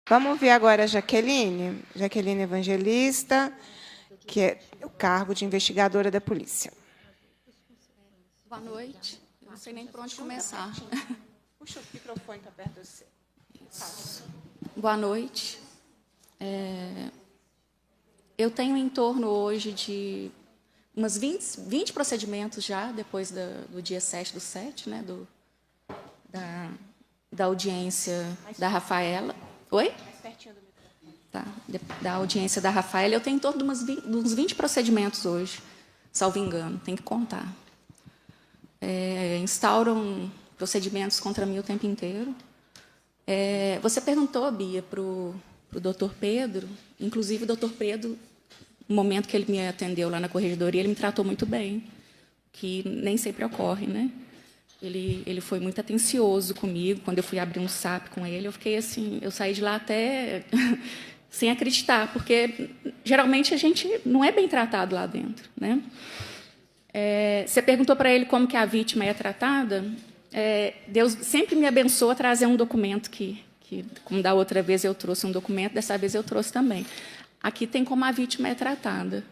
Vamos ver agora a Jaqueline. Jaqueline Evangelista, que é o cargo de investigadora da polícia. Boa noite. Eu não sei nem por onde começar. Puxa o microfone para perto de você. Boa noite. Eu tenho em torno hoje de umas 20 procedimentos já, depois do dia 7/7, né, da audiência da Rafaela. Oi? Mais pertinho do microfone. Tá, da audiência da Rafaela. Eu tenho em torno de uns 20 procedimentos hoje, salvo engano, tem que contar. Instauram procedimentos contra mim o tempo inteiro. Você perguntou, Bia, para o doutor Pedro, inclusive o doutor Pedro, no momento que ele me atendeu lá na corregedoria, ele me tratou muito bem, que nem sempre ocorre, né? Ele foi muito atencioso comigo. Quando eu fui abrir um SAP com ele, eu fiquei assim, eu saí de lá até sem acreditar, porque geralmente a gente não é bem tratado lá dentro, né? Você perguntou para ele como que a vítima é tratada. Deus sempre me abençoa a trazer um documento que, como da outra vez eu trouxe um documento, dessa vez eu trouxe também. Aqui tem como a vítima é tratada.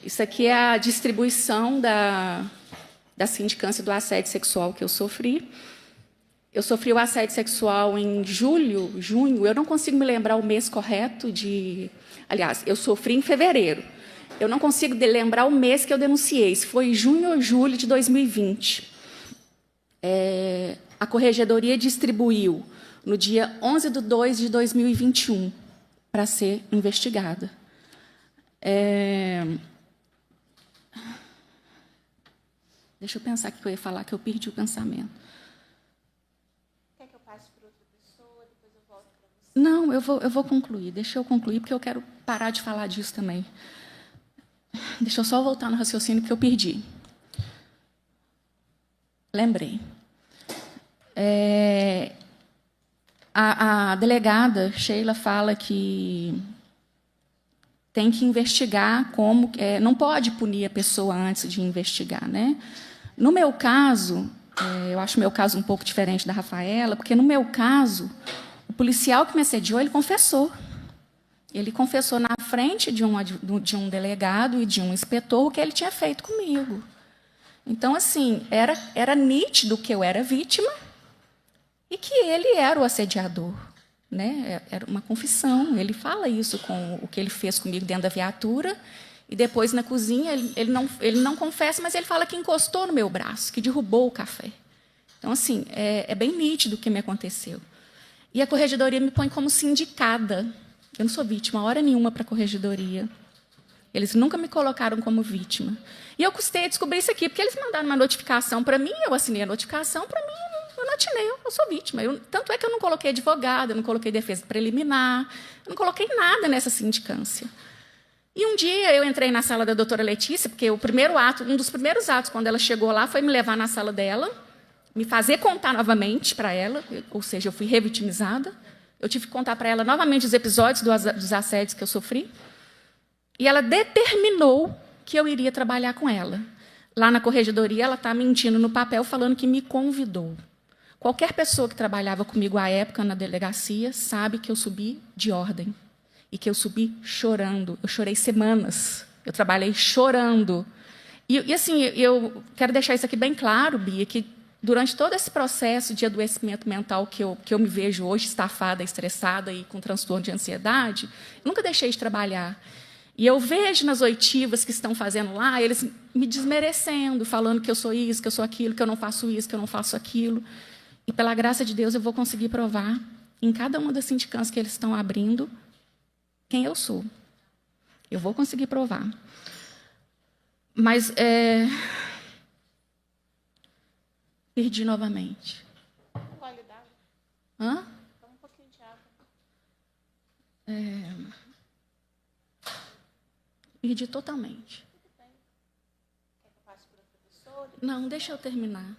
Isso aqui é a distribuição da sindicância do assédio sexual que eu sofri. Eu sofri o assédio sexual em junho, eu não consigo me lembrar o mês correto de... Aliás, eu sofri em fevereiro. Eu não consigo lembrar o mês que eu denunciei, se foi junho ou julho de 2020. A corregedoria distribuiu no dia 11/2/2021 para ser investigada. Deixa eu pensar o que eu ia falar, que eu perdi o pensamento. Quer que eu passe para outra pessoa, depois eu volto para você? Não, eu vou concluir. Deixa eu concluir, porque eu quero parar de falar disso também. Deixa eu só voltar no raciocínio que eu perdi. Lembrei. A delegada Sheila fala que tem que investigar como... não pode punir a pessoa antes de investigar, né? No meu caso, eu acho o meu caso um pouco diferente da Rafaela, porque, no meu caso, o policial que me assediou, ele confessou. Ele confessou na frente de um delegado e de um inspetor o que ele tinha feito comigo. Então, assim, era nítido que eu era vítima e que ele era o assediador, né? Era uma confissão. Ele fala isso com o que ele fez comigo dentro da viatura, e depois, na cozinha, ele não confessa, mas ele fala que encostou no meu braço, que derrubou o café. Então, assim, é bem nítido o que me aconteceu. E a corregedoria me põe como sindicada. Eu não sou vítima, hora nenhuma, para a corregedoria. Eles nunca me colocaram como vítima. E eu custei a descobrir isso aqui, porque eles mandaram uma notificação para mim, eu assinei a notificação, para mim, eu não atinei, eu sou vítima. Tanto é que eu não coloquei advogado, eu não coloquei defesa preliminar, eu não coloquei nada nessa sindicância. E um dia eu entrei na sala da doutora Letícia, porque um dos primeiros atos, quando ela chegou lá, foi me levar na sala dela, me fazer contar novamente para ela, ou seja, eu fui revitimizada. Eu tive que contar para ela novamente os episódios dos assédios que eu sofri. E ela determinou que eu iria trabalhar com ela. Lá na corregedoria, ela está mentindo no papel, falando que me convidou. Qualquer pessoa que trabalhava comigo à época na delegacia sabe que eu subi de ordem. E que eu subi chorando. Eu chorei semanas. Eu trabalhei chorando. E assim, eu quero deixar isso aqui bem claro, Bia, que durante todo esse processo de adoecimento mental que eu me vejo hoje, estafada, estressada e com transtorno de ansiedade, eu nunca deixei de trabalhar. E eu vejo nas oitivas que estão fazendo lá, eles me desmerecendo, falando que eu sou isso, que eu sou aquilo, que eu não faço isso, que eu não faço aquilo. E, pela graça de Deus, eu vou conseguir provar, em cada uma das sindicâncias que eles estão abrindo, quem eu sou. Eu vou conseguir provar. Mas... perdi novamente. Gole d'água. Hã? Toma um pouquinho de água. Perdi totalmente. Tudo bem. Quer que eu passe para outra pessoa? Não, deixa eu terminar.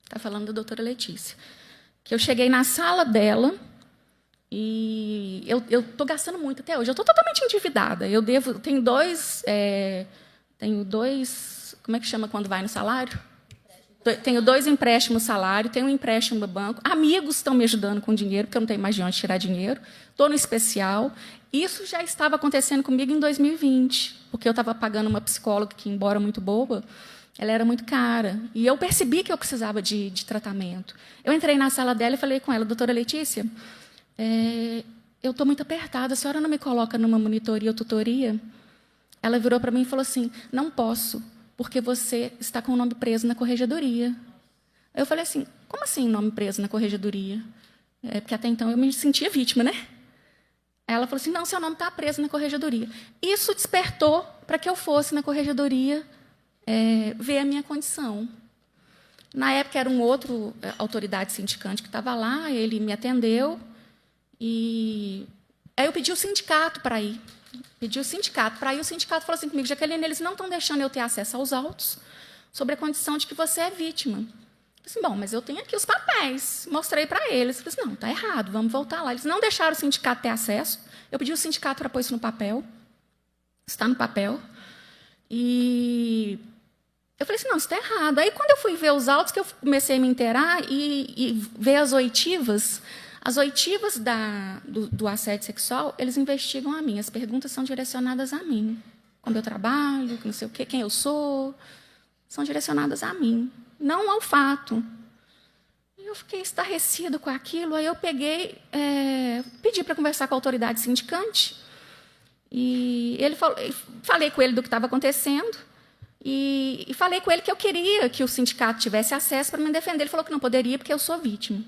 Está falando da doutora Letícia. Que eu cheguei na sala dela e eu estou gastando muito até hoje. Eu estou totalmente endividada. Tenho dois... como é que chama quando vai no salário? Tenho 2 empréstimos salário, tenho um empréstimo no banco, amigos estão me ajudando com dinheiro, porque eu não tenho mais de onde tirar dinheiro, estou no especial. Isso já estava acontecendo comigo em 2020, porque eu estava pagando uma psicóloga que, embora muito boa, ela era muito cara. E eu percebi que eu precisava de tratamento. Eu entrei na sala dela e falei com ela, doutora Letícia, eu estou muito apertada, a senhora não me coloca numa monitoria ou tutoria? Ela virou para mim e falou assim, não posso, porque você está com o nome preso na corregedoria. Eu falei assim, como assim nome preso na corregedoria? Porque até então eu me sentia vítima, né? Ela falou assim, não, seu nome está preso na corregedoria. Isso despertou para que eu fosse na corregedoria ver a minha condição. Na época, era um outro autoridade sindicante que estava lá, ele me atendeu, e aí eu pedi o sindicato para ir. Pedi o sindicato para ir, o sindicato falou assim comigo, Jaqueline, eles não estão deixando eu ter acesso aos autos sobre a condição de que você é vítima. Eu disse, bom, mas eu tenho aqui os papéis. Mostrei para eles. Eu disse, não, está errado, vamos voltar lá. Eles não deixaram o sindicato ter acesso. Eu pedi o sindicato para pôr isso no papel. Está no papel. E eu falei assim, não, isso está errado. Aí, quando eu fui ver os autos, que eu comecei a me inteirar e ver as oitivas do assédio sexual, eles investigam a mim. As perguntas são direcionadas a mim. Como eu trabalho, não sei o quê, quem eu sou, são direcionadas a mim, não ao fato. E eu fiquei estarrecida com aquilo. Aí eu peguei, pedi para conversar com a autoridade sindicante. E falei com ele do que estava acontecendo. E falei com ele que eu queria que o sindicato tivesse acesso para me defender. Ele falou que não poderia, porque eu sou vítima.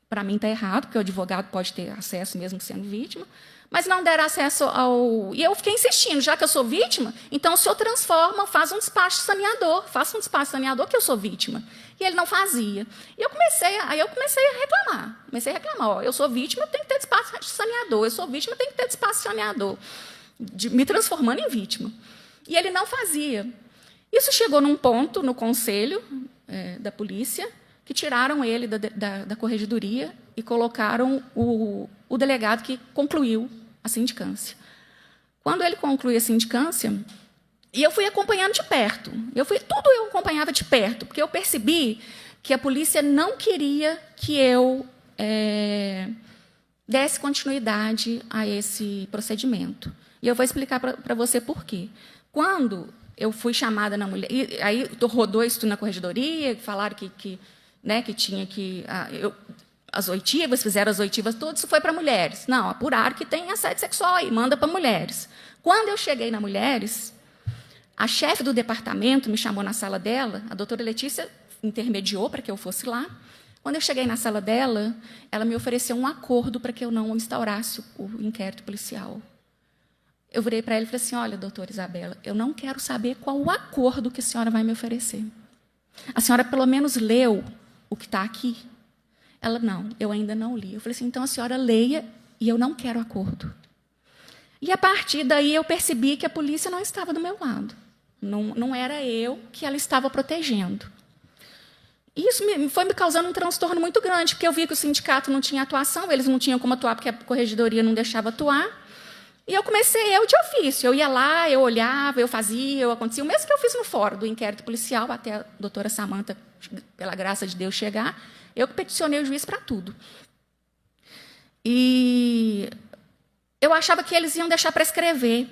Para mim está errado, porque o advogado pode ter acesso mesmo sendo vítima, mas não deram acesso ao... E eu fiquei insistindo, já que eu sou vítima, então o senhor transforma, faz um despacho saneador, faça um despacho saneador que eu sou vítima. E ele não fazia. E eu comecei a reclamar. Ó, eu sou vítima, eu tenho que ter despacho saneador. Eu sou vítima, eu tenho que ter despacho saneador. Me transformando em vítima. E ele não fazia. Isso chegou num ponto no conselho da polícia, que tiraram ele da corregedoria e colocaram o delegado que concluiu a sindicância. Quando ele concluiu a sindicância, e eu fui acompanhando de perto, tudo eu acompanhava de perto, porque eu percebi que a polícia não queria que eu desse continuidade a esse procedimento. E eu vou explicar para você por quê. Quando eu fui chamada na mulher, e aí rodou isso na corregedoria, falaram que tinha que... as oitivas, fizeram as oitivas, tudo isso foi para mulheres. Não, apuraram que tem assédio sexual e manda para mulheres. Quando eu cheguei na mulheres, a chefe do departamento me chamou na sala dela, a doutora Letícia intermediou para que eu fosse lá. Quando eu cheguei na sala dela, ela me ofereceu um acordo para que eu não instaurasse o inquérito policial. Eu virei para ela e falei assim, olha, doutora Isabela, eu não quero saber qual o acordo que a senhora vai me oferecer. A senhora pelo menos leu o que está aqui? Ela, não, eu ainda não li. Eu falei assim, então a senhora leia e eu não quero acordo. E, a partir daí, eu percebi que a polícia não estava do meu lado. Não era eu que ela estava protegendo. Isso foi me causando um transtorno muito grande, porque eu vi que o sindicato não tinha atuação, eles não tinham como atuar, porque a corregedoria não deixava atuar. E eu comecei eu de ofício. Eu ia lá, eu olhava, eu fazia, acontecia. O mesmo que eu fiz no fórum do inquérito policial, até a doutora Samanta, pela graça de Deus, chegar. Eu que peticionei o juiz para tudo. E eu achava que eles iam deixar prescrever.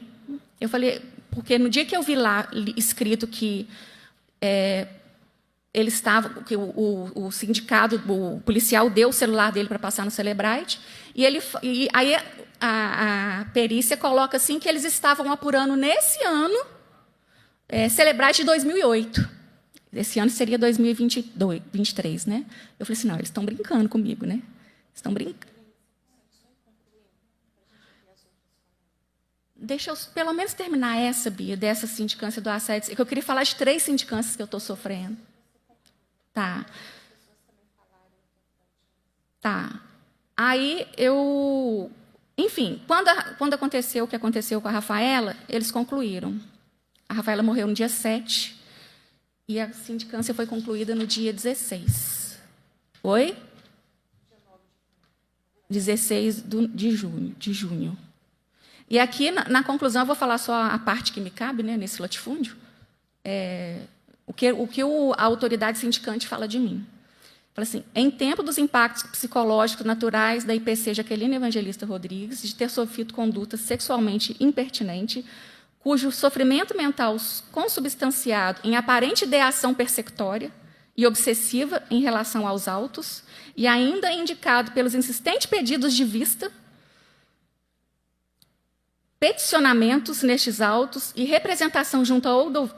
Eu falei, porque no dia que eu vi lá escrito que eles estavam, que o sindicato, o policial deu o celular dele para passar no Celebrite, e aí a perícia coloca assim que eles estavam apurando nesse ano Celebrite de 2008. Esse ano seria 2023, né? Eu falei assim, não, eles estão brincando comigo, né? Estão brincando. Deixa eu pelo menos terminar essa, Bia, dessa sindicância do assédio, que eu queria falar de 3 sindicâncias que eu estou sofrendo. Tá. Aí eu... Enfim, quando aconteceu o que aconteceu com a Rafaela, eles concluíram. A Rafaela morreu no dia 7 e a sindicância foi concluída no dia 16. Oi? 16 de junho. E aqui, na conclusão, eu vou falar só a parte que me cabe, né, nesse latifúndio. O que a autoridade sindicante fala de mim. Fala assim, em tempo dos impactos psicológicos naturais da IPC Jaqueline Evangelista Rodrigues, de ter sofrido conduta sexualmente impertinente, cujo sofrimento mental consubstanciado em aparente ideação persecutória e obsessiva em relação aos autos, e ainda indicado pelos insistentes pedidos de vista, peticionamentos nestes autos e representação junto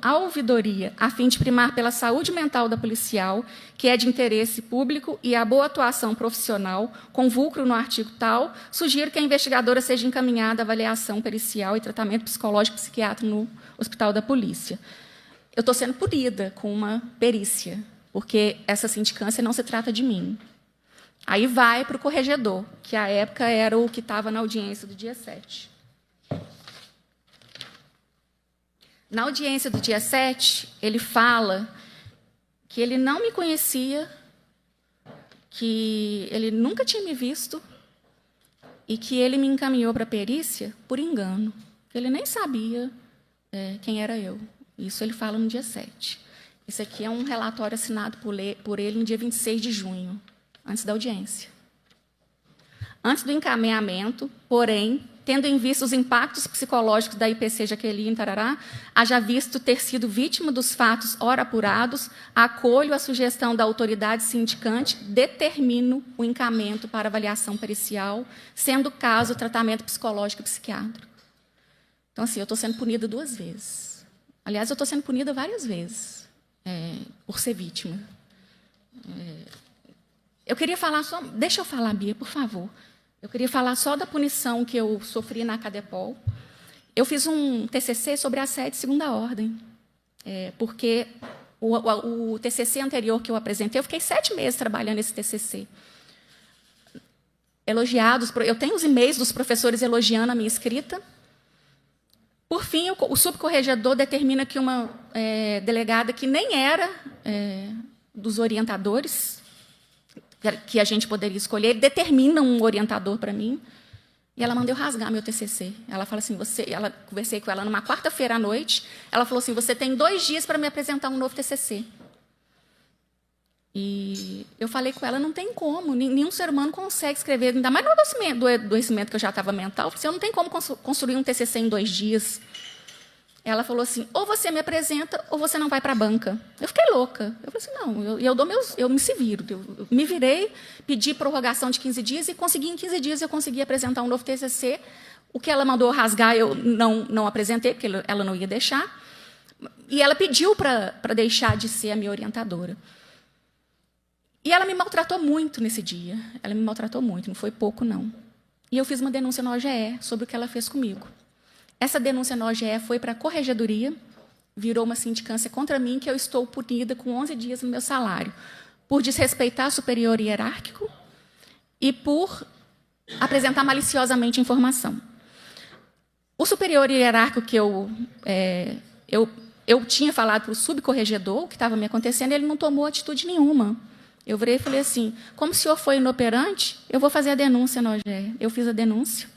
à ouvidoria, a fim de primar pela saúde mental da policial, que é de interesse público, e a boa atuação profissional, com vulcro no artigo tal, sugiro que a investigadora seja encaminhada à avaliação pericial e tratamento psicológico psiquiátrico no Hospital da Polícia. Eu estou sendo punida com uma perícia, porque essa sindicância não se trata de mim. Aí vai para o corregedor, que à época era o que estava na audiência do dia 7. Na audiência do dia 7, ele fala que ele não me conhecia, que ele nunca tinha me visto e que ele me encaminhou para a perícia por engano, que ele nem sabia quem era eu. Isso ele fala no dia 7. Isso aqui é um relatório assinado por ele no dia 26 de junho, antes da audiência. Antes do encaminhamento, porém, tendo em vista os impactos psicológicos da IPC Jaqueline Tarará, haja visto ter sido vítima dos fatos ora apurados, acolho a sugestão da autoridade sindicante, determino o encaminhamento para avaliação pericial, sendo o caso tratamento psicológico e psiquiátrico. Então, assim, eu estou sendo punida 2 vezes. Aliás, eu estou sendo punida várias vezes por ser vítima. Eu queria falar só... Deixa eu falar, Bia, por favor. Eu queria falar só da punição que eu sofri na Cadepol. Eu fiz um TCC sobre assédio de segunda ordem, porque o TCC anterior que eu apresentei, eu fiquei 7 meses trabalhando nesse TCC. Eu tenho os e-mails dos professores elogiando a minha escrita. Por fim, o subcorregedor determina que uma delegada que nem era dos orientadores, que a gente poderia escolher, ele determina um orientador para mim, e ela mandou eu rasgar meu TCC. Ela fala assim, conversei com ela numa quarta-feira à noite, ela falou assim, você tem 2 dias para me apresentar um novo TCC. E eu falei com ela, não tem como, nenhum ser humano consegue escrever, ainda mais no adoecimento que eu já estava mental, eu falei assim, eu não tenho como construir um TCC em 2 dias. Ela falou assim, ou você me apresenta, ou você não vai para a banca. Eu fiquei louca. Eu falei assim, não, eu me viro. Eu me virei, pedi prorrogação de 15 dias e consegui, em 15 dias, eu consegui apresentar um novo TCC. O que ela mandou rasgar, eu não apresentei, porque ela não ia deixar. E ela pediu para deixar de ser a minha orientadora. E ela me maltratou muito nesse dia. Ela me maltratou muito, não foi pouco, não. E eu fiz uma denúncia na OGE sobre o que ela fez comigo. Essa denúncia na OGE foi para a corregedoria, virou uma sindicância contra mim, que eu estou punida com 11 dias no meu salário, por desrespeitar superior hierárquico e por apresentar maliciosamente informação. O superior hierárquico que eu tinha falado para o subcorregedor o que estava me acontecendo, ele não tomou atitude nenhuma. Eu virei e falei assim, como o senhor foi inoperante, eu vou fazer a denúncia na OGE. Eu fiz a denúncia.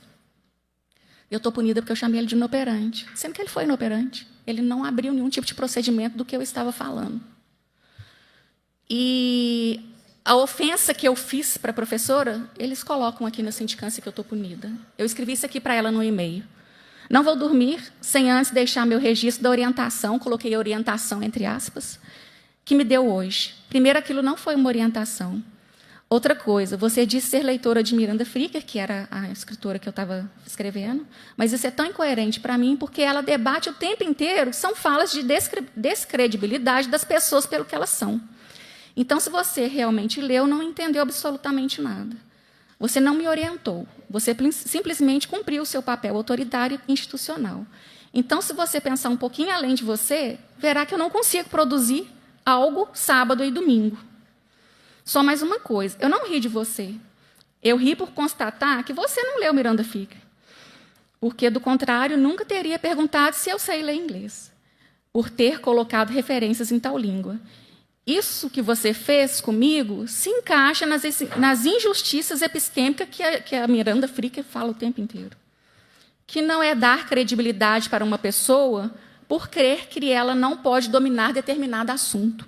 Eu estou punida porque eu chamei ele de inoperante, sendo que ele foi inoperante. Ele não abriu nenhum tipo de procedimento do que eu estava falando. E a ofensa que eu fiz para a professora, eles colocam aqui na sindicância que eu estou punida. Eu escrevi isso aqui para ela no e-mail. Não vou dormir sem antes deixar meu registro da orientação, coloquei orientação entre aspas, que me deu hoje. Primeiro, aquilo não foi uma orientação. Outra coisa, você disse ser leitora de Miranda Fricker, que era a escritora que eu estava escrevendo, mas isso é tão incoerente para mim, porque ela debate o tempo inteiro, são falas de descredibilidade das pessoas pelo que elas são. Então, se você realmente leu, não entendeu absolutamente nada. Você não me orientou, você simplesmente cumpriu o seu papel autoritário e institucional. Então, se você pensar um pouquinho além de você, verá que eu não consigo produzir algo sábado e domingo. Só mais uma coisa, eu não ri de você. Eu ri por constatar que você não leu Miranda Fricker. Porque, do contrário, nunca teria perguntado se eu sei ler inglês, por ter colocado referências em tal língua. Isso que você fez comigo se encaixa nas injustiças epistêmicas que a Miranda Fricker fala o tempo inteiro. Que não é dar credibilidade para uma pessoa por crer que ela não pode dominar determinado assunto,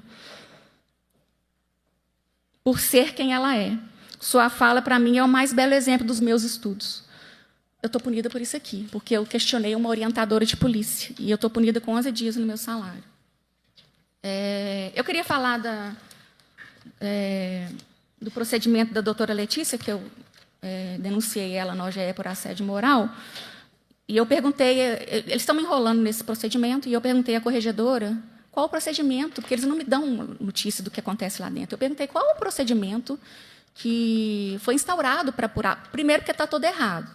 por ser quem ela é. Sua fala, para mim, é o mais belo exemplo dos meus estudos. Eu estou punida por isso aqui, porque eu questionei uma orientadora de polícia, e eu estou punida com 11 dias no meu salário. Eu queria falar do procedimento da doutora Letícia, que eu denunciei ela na OGE por assédio moral, e eu perguntei, eles estão me enrolando nesse procedimento, e eu perguntei à corregedora qual o procedimento, porque eles não me dão notícia do que acontece lá dentro. Eu perguntei qual o procedimento que foi instaurado para apurar. Primeiro, porque está todo errado.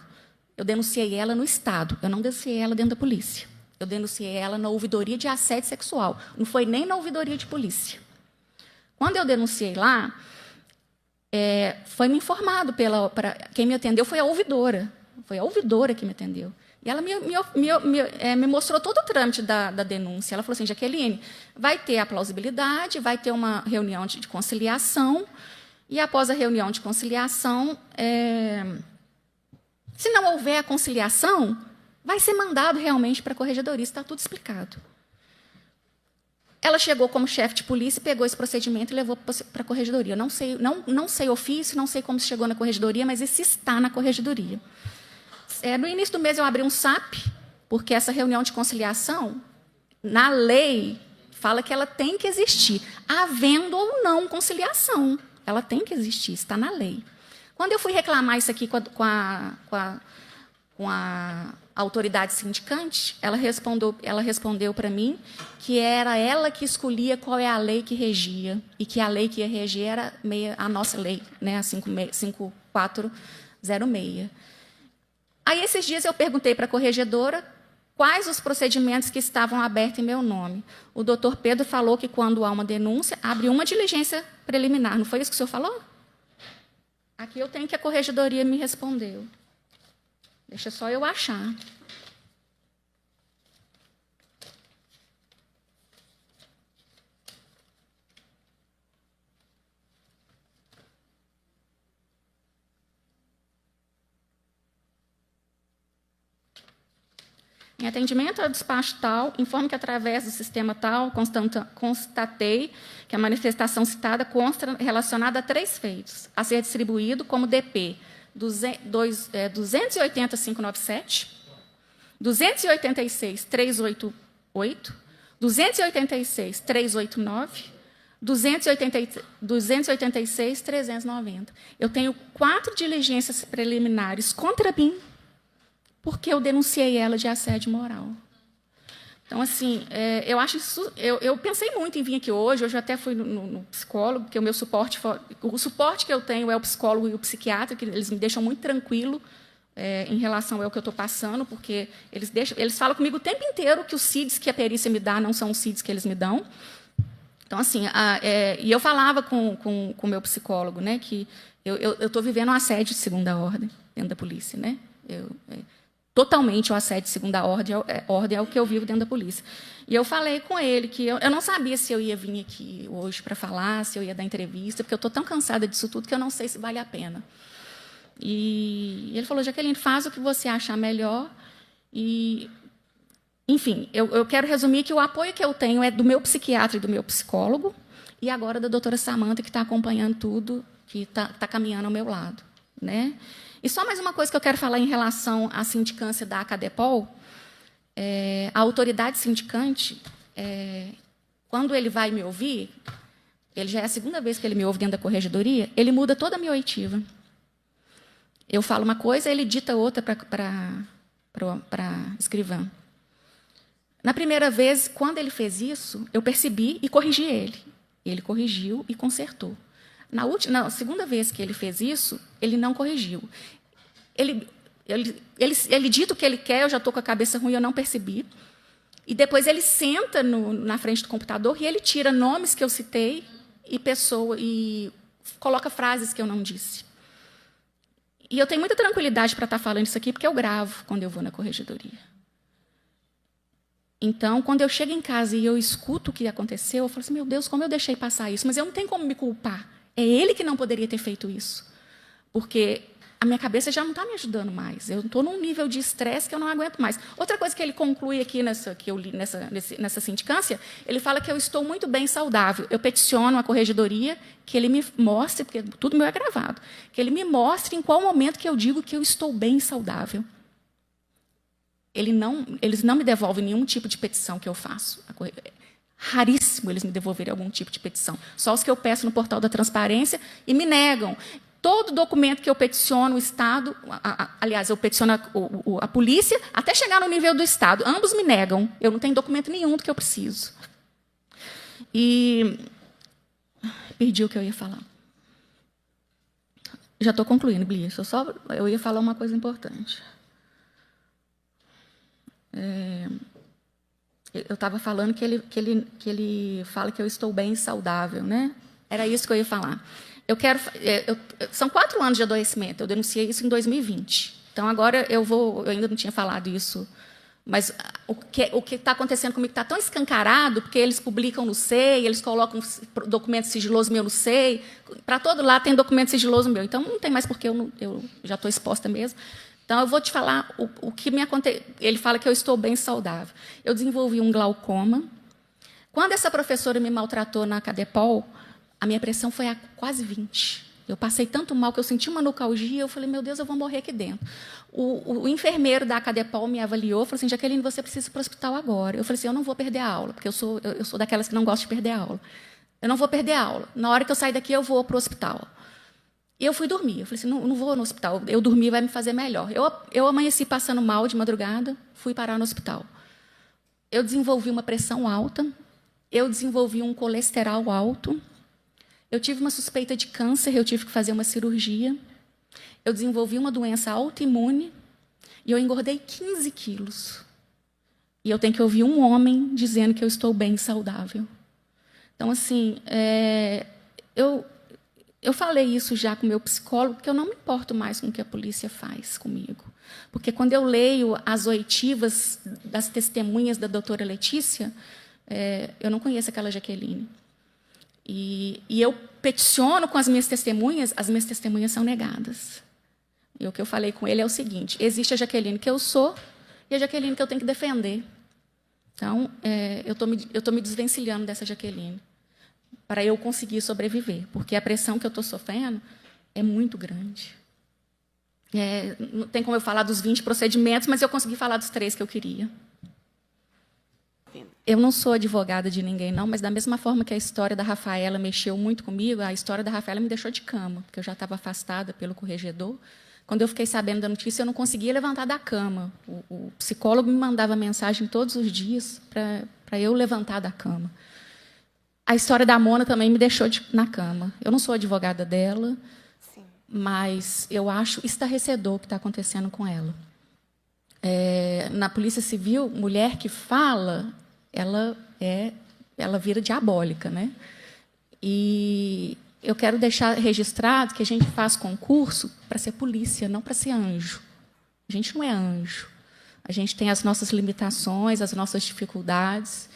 Eu denunciei ela no Estado, eu não denunciei ela dentro da polícia. Eu denunciei ela na ouvidoria de assédio sexual, não foi nem na ouvidoria de polícia. Quando eu denunciei lá, foi me informado quem me atendeu foi a ouvidora que me atendeu. E ela me mostrou todo o trâmite da denúncia. Ela falou assim, Jaqueline, vai ter a plausibilidade, vai ter uma reunião de conciliação, e após a reunião de conciliação, se não houver a conciliação, vai ser mandado realmente para a corregedoria, está tudo explicado. Ela chegou como chefe de polícia, pegou esse procedimento e levou para a corregedoria. Não sei ofício, não sei como se chegou na corregedoria, mas esse está na corregedoria. No início do mês, eu abri um SAP, porque essa reunião de conciliação, na lei, fala que ela tem que existir, havendo ou não conciliação. Ela tem que existir, está na lei. Quando eu fui reclamar isso aqui com a autoridade sindicante, ela respondeu para mim que era ela que escolhia qual é a lei que regia, e que a lei que ia reger era a nossa lei, né, a 5406. Aí, esses dias, eu perguntei para a corregedora quais os procedimentos que estavam abertos em meu nome. O doutor Pedro falou que, quando há uma denúncia, abre uma diligência preliminar. Não foi isso que o senhor falou? Aqui eu tenho que a corregedoria me respondeu. Deixa só eu achar. Em atendimento ao despacho tal, informo que, através do sistema tal, constatei que a manifestação citada consta relacionada a 3 feitos, a ser distribuído como DP 280.597, 286.388, 286.389, 286.390. Eu tenho 4 diligências preliminares contra mim, porque eu denunciei ela de assédio moral. Então, assim, eu acho isso. Eu pensei muito em vir aqui hoje. Hoje eu até fui no psicólogo, porque o suporte que eu tenho é o psicólogo e o psiquiatra, que eles me deixam muito tranquilo em relação ao que eu estou passando, porque eles falam comigo o tempo inteiro que os CIDs que a perícia me dá não são os CIDs que eles me dão. Então, assim, e eu falava com o meu psicólogo, né, que eu estou vivendo um assédio de segunda ordem dentro da polícia, né? Totalmente o assédio de segunda ordem é o que eu vivo dentro da polícia. E eu falei com ele que eu não sabia se eu ia vir aqui hoje para falar, se eu ia dar entrevista, porque eu estou tão cansada disso tudo que eu não sei se vale a pena. E ele falou, Jaqueline, faz o que você achar melhor. E, enfim, eu quero resumir que o apoio que eu tenho é do meu psiquiatra e do meu psicólogo, e agora da doutora Samanta, que está acompanhando tudo, que está caminhando ao meu lado, né? E só mais uma coisa que eu quero falar em relação à sindicância da ACADEPOL. A autoridade sindicante, quando ele vai me ouvir, ele já é a segunda vez que ele me ouve dentro da corregedoria, ele muda toda a minha oitiva. Eu falo uma coisa, ele dita outra para escrivã. Na primeira vez, quando ele fez isso, eu percebi e corrigi ele. Ele corrigiu e consertou. Na segunda vez que ele fez isso, ele não corrigiu. Ele dita o que ele quer, eu já estou com a cabeça ruim, eu não percebi. E depois ele senta na frente do computador e ele tira nomes que eu citei e coloca frases que eu não disse. E eu tenho muita tranquilidade para estar falando isso aqui, porque eu gravo quando eu vou na corregedoria. Então, quando eu chego em casa e eu escuto o que aconteceu, eu falo assim, meu Deus, como eu deixei passar isso? Mas eu não tenho como me culpar. É ele que não poderia ter feito isso. Porque a minha cabeça já não está me ajudando mais. Eu estou num nível de estresse que eu não aguento mais. Outra coisa que ele conclui aqui, que eu li nessa sindicância, ele fala que eu estou muito bem saudável. Eu peticiono a corregedoria que ele me mostre, porque tudo meu é gravado, que ele me mostre em qual momento que eu digo que eu estou bem saudável. Eles não me devolvem nenhum tipo de petição que eu faço. Raríssimo eles me devolverem algum tipo de petição. Só os que eu peço no portal da transparência e me negam. Todo documento que eu peticiono o Estado, aliás, eu peticiono a polícia, até chegar no nível do Estado, ambos me negam. Eu não tenho documento nenhum do que eu preciso. E perdi o que eu ia falar. Já estou concluindo, Blia. Eu ia falar uma coisa importante. Eu estava falando que ele fala que eu estou bem e saudável, né? Era isso que eu ia falar. São 4 anos de adoecimento. Eu denunciei isso em 2020. Então, agora eu ainda não tinha falado isso, mas o que está acontecendo comigo está tão escancarado, porque eles publicam no SEI, eles colocam documento sigiloso meu no SEI, para todo lado tem documento sigiloso meu. Então, não tem mais porque eu já estou exposta mesmo. Então, eu vou te falar o que me aconteceu. Ele fala que eu estou bem saudável. Eu desenvolvi um glaucoma. Quando essa professora me maltratou na Cadepol, a minha pressão foi a quase 20. Eu passei tanto mal que eu senti uma nocalgia, eu falei, meu Deus, eu vou morrer aqui dentro. O enfermeiro da Cadepol me avaliou, falou assim, Jaqueline, você precisa ir para o hospital agora. Eu falei assim, eu não vou perder a aula, porque eu sou daquelas que não gostam de perder a aula. Eu não vou perder a aula. Na hora que eu sair daqui, eu vou para o hospital. E eu fui dormir. Eu falei assim, não vou no hospital. Eu dormir vai me fazer melhor. Eu amanheci passando mal de madrugada, fui parar no hospital. Eu desenvolvi uma pressão alta, eu desenvolvi um colesterol alto, eu tive uma suspeita de câncer, eu tive que fazer uma cirurgia, eu desenvolvi uma doença autoimune e eu engordei 15 quilos. E eu tenho que ouvir um homem dizendo que eu estou bem e saudável. Então, assim, eu falei isso já com o meu psicólogo, que eu não me importo mais com o que a polícia faz comigo. Porque, quando eu leio as oitivas das testemunhas da doutora Letícia, eu não conheço aquela Jaqueline. E eu peticiono com as minhas testemunhas são negadas. E o que eu falei com ele é o seguinte, existe a Jaqueline que eu sou e a Jaqueline que eu tenho que defender. Então, eu estou me desvencilhando dessa Jaqueline, para eu conseguir sobreviver, porque a pressão que eu estou sofrendo é muito grande. Não tem como eu falar dos 20 procedimentos, mas eu consegui falar dos 3 que eu queria. Eu não sou advogada de ninguém, não, mas da mesma forma que a história da Rafaela mexeu muito comigo, a história da Rafaela me deixou de cama, porque eu já estava afastada pelo corregedor. Quando eu fiquei sabendo da notícia, eu não conseguia levantar da cama. O psicólogo me mandava mensagem todos os dias para eu levantar da cama. A história da Mona também me deixou na cama. Eu não sou advogada dela, sim, mas eu acho estarrecedor o que está acontecendo com ela. Na Polícia Civil, mulher que fala, ela vira diabólica, né? E eu quero deixar registrado que a gente faz concurso para ser polícia, não para ser anjo. A gente não é anjo. A gente tem as nossas limitações, as nossas dificuldades.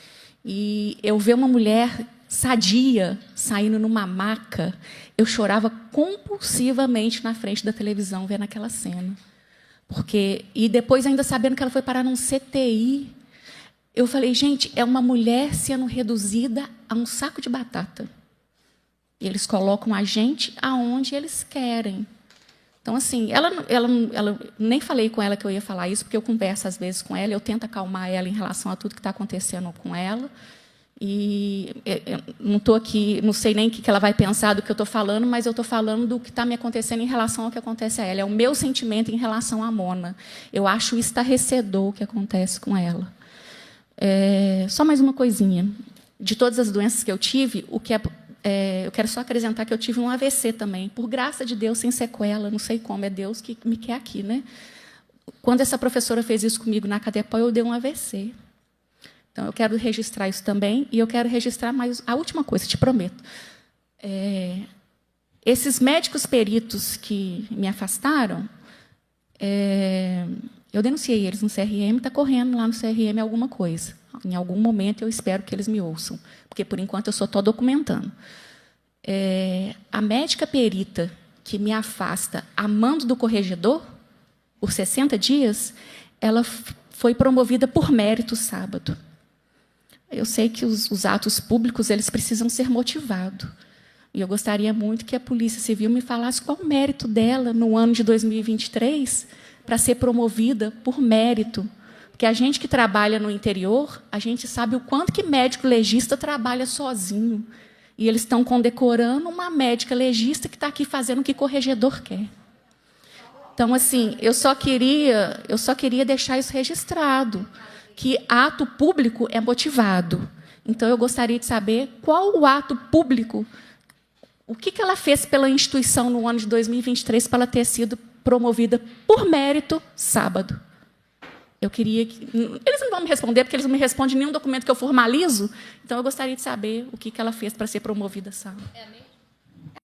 E eu ver uma mulher sadia saindo numa maca, eu chorava compulsivamente na frente da televisão vendo aquela cena. E depois, ainda sabendo que ela foi parar num CTI, eu falei, gente, é uma mulher sendo reduzida a um saco de batata. E eles colocam a gente aonde eles querem. Então, assim, ela nem falei com ela que eu ia falar isso, porque eu converso às vezes com ela, eu tento acalmar ela em relação a tudo que está acontecendo com ela. E eu não estou aqui, não sei nem o que ela vai pensar do que eu estou falando, mas eu estou falando do que está me acontecendo em relação ao que acontece a ela. É o meu sentimento em relação à Mona. Eu acho estarrecedor o que acontece com ela. Só mais uma coisinha. De todas as doenças que eu tive, eu quero só acrescentar que eu tive um AVC também, por graça de Deus, sem sequela, não sei como, é Deus que me quer aqui, né? Quando essa professora fez isso comigo na Cadepol, eu dei um AVC. Então, eu quero registrar isso também, e eu quero registrar mais a última coisa, te prometo. Esses médicos peritos que me afastaram, eu denunciei eles no CRM, está correndo lá no CRM alguma coisa. Em algum momento, eu espero que eles me ouçam, porque, por enquanto, eu só estou documentando. A médica perita que me afasta a mando do corregedor, por 60 dias, ela foi promovida por mérito sábado. Eu sei que os atos públicos eles precisam ser motivados. E eu gostaria muito que a Polícia Civil me falasse qual o mérito dela no ano de 2023 para ser promovida por mérito. Porque a gente que trabalha no interior, a gente sabe o quanto que médico legista trabalha sozinho. E eles estão condecorando uma médica legista que está aqui fazendo o que o corregedor quer. Então, assim, eu só queria deixar isso registrado, que ato público é motivado. Então, eu gostaria de saber qual o ato público, o que ela fez pela instituição no ano de 2023 para ela ter sido promovida por mérito sábado. Eu queria que... Eles não vão me responder, porque eles não me respondem nenhum documento que eu formalizo, então eu gostaria de saber o que ela fez para ser promovida sábado.